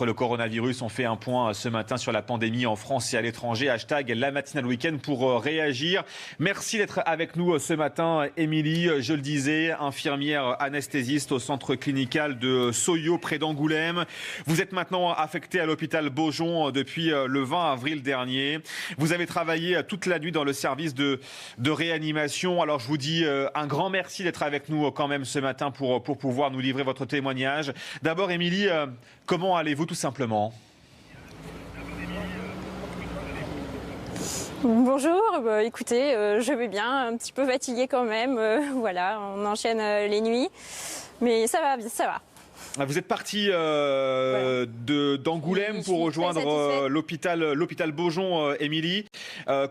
Le coronavirus, on fait un point ce matin sur la pandémie en France et à l'étranger. Hashtag la matinale week-end pour réagir. Merci d'être avec nous ce matin, Émilie. Je le disais, infirmière anesthésiste au centre clinical de Soyo, près d'Angoulême. Vous êtes maintenant affectée à l'hôpital Beaujon depuis le 20 avril dernier. Vous avez travaillé toute la nuit dans le service de réanimation. Alors je vous dis un grand merci d'être avec nous quand même ce matin pour pouvoir nous livrer votre témoignage. D'abord, Émilie, comment allez-vous tout simplement? Bonjour, écoutez, je vais bien, un petit peu fatiguée quand même, voilà, on enchaîne les nuits, mais ça va, ça va. Vous êtes parti d'Angoulême Oui, pour rejoindre l'hôpital Beaujon, Émilie.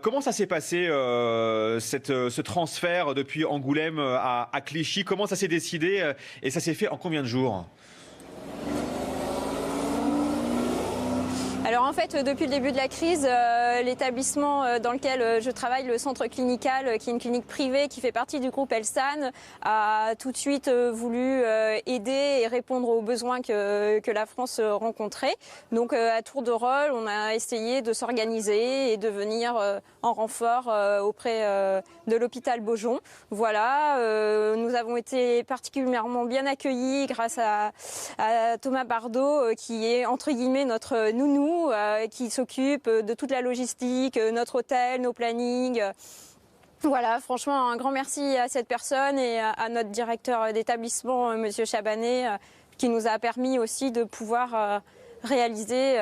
Comment ça s'est passé, ce transfert depuis Angoulême à Clichy? Comment ça s'est décidé et ça s'est fait en combien de jours? Alors en fait, depuis le début de la crise, l'établissement dans lequel je travaille, le centre clinical, qui est une clinique privée qui fait partie du groupe Elsan, a tout de suite voulu aider et répondre aux besoins que la France rencontrait. Donc à tour de rôle, on a essayé de s'organiser et de venir en renfort auprès de l'hôpital Beaujon. Voilà, nous avons été particulièrement bien accueillis grâce à Thomas Bardot, qui est entre guillemets notre nounou, qui s'occupe de toute la logistique, notre hôtel, nos plannings. Voilà, franchement, un grand merci à cette personne et à notre directeur d'établissement, Monsieur Chabanet, qui nous a permis aussi de pouvoir réaliser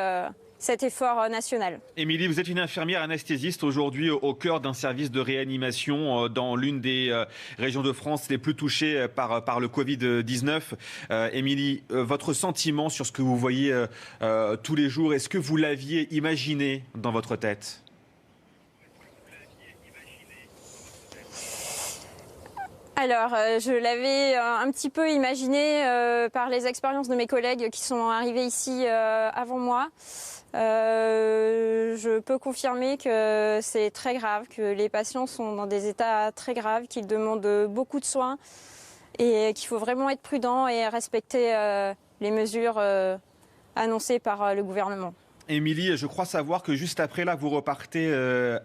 cet effort national. Émilie, vous êtes une infirmière anesthésiste aujourd'hui au cœur d'un service de réanimation dans l'une des régions de France les plus touchées par le Covid-19. Émilie, votre sentiment sur ce que vous voyez tous les jours, est-ce que vous l'aviez imaginé dans votre tête ? Alors, je l'avais un petit peu imaginé par les expériences de mes collègues qui sont arrivés ici avant moi. Je peux confirmer que c'est très grave, que les patients sont dans des états très graves, qu'ils demandent beaucoup de soins et qu'il faut vraiment être prudent et respecter les mesures annoncées par le gouvernement. Émilie, je crois savoir que juste après là, vous repartez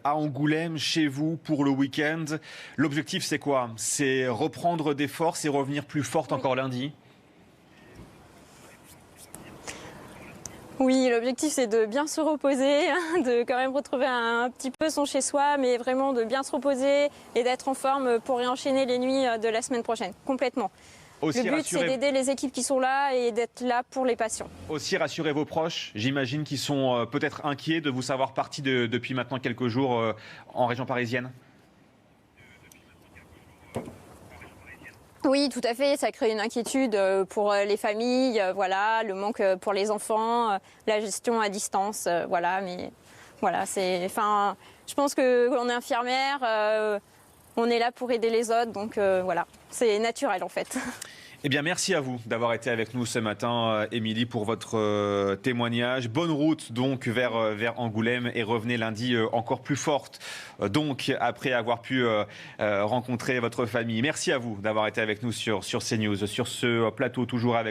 à Angoulême, chez vous, pour le week-end. L'objectif, c'est quoi? C'est reprendre des forces et revenir plus forte encore lundi? Oui, l'objectif c'est de bien se reposer, de quand même retrouver un petit peu son chez-soi, mais vraiment de bien se reposer et d'être en forme pour réenchaîner les nuits de la semaine prochaine, complètement. Aussi le but c'est d'aider les équipes qui sont là et d'être là pour les patients. Aussi rassurer vos proches, j'imagine qu'ils sont peut-être inquiets de vous savoir parti depuis maintenant quelques jours en région parisienne. Oui, tout à fait, ça crée une inquiétude pour les familles, voilà, le manque pour les enfants, la gestion à distance, voilà, mais voilà, je pense qu'on est infirmière, on est là pour aider les autres, donc voilà, c'est naturel en fait. Eh bien, merci à vous d'avoir été avec nous ce matin, Émilie, pour votre témoignage. Bonne route donc vers Angoulême et revenez lundi encore plus forte, donc après avoir pu rencontrer votre famille. Merci à vous d'avoir été avec nous sur CNews, sur ce plateau toujours avec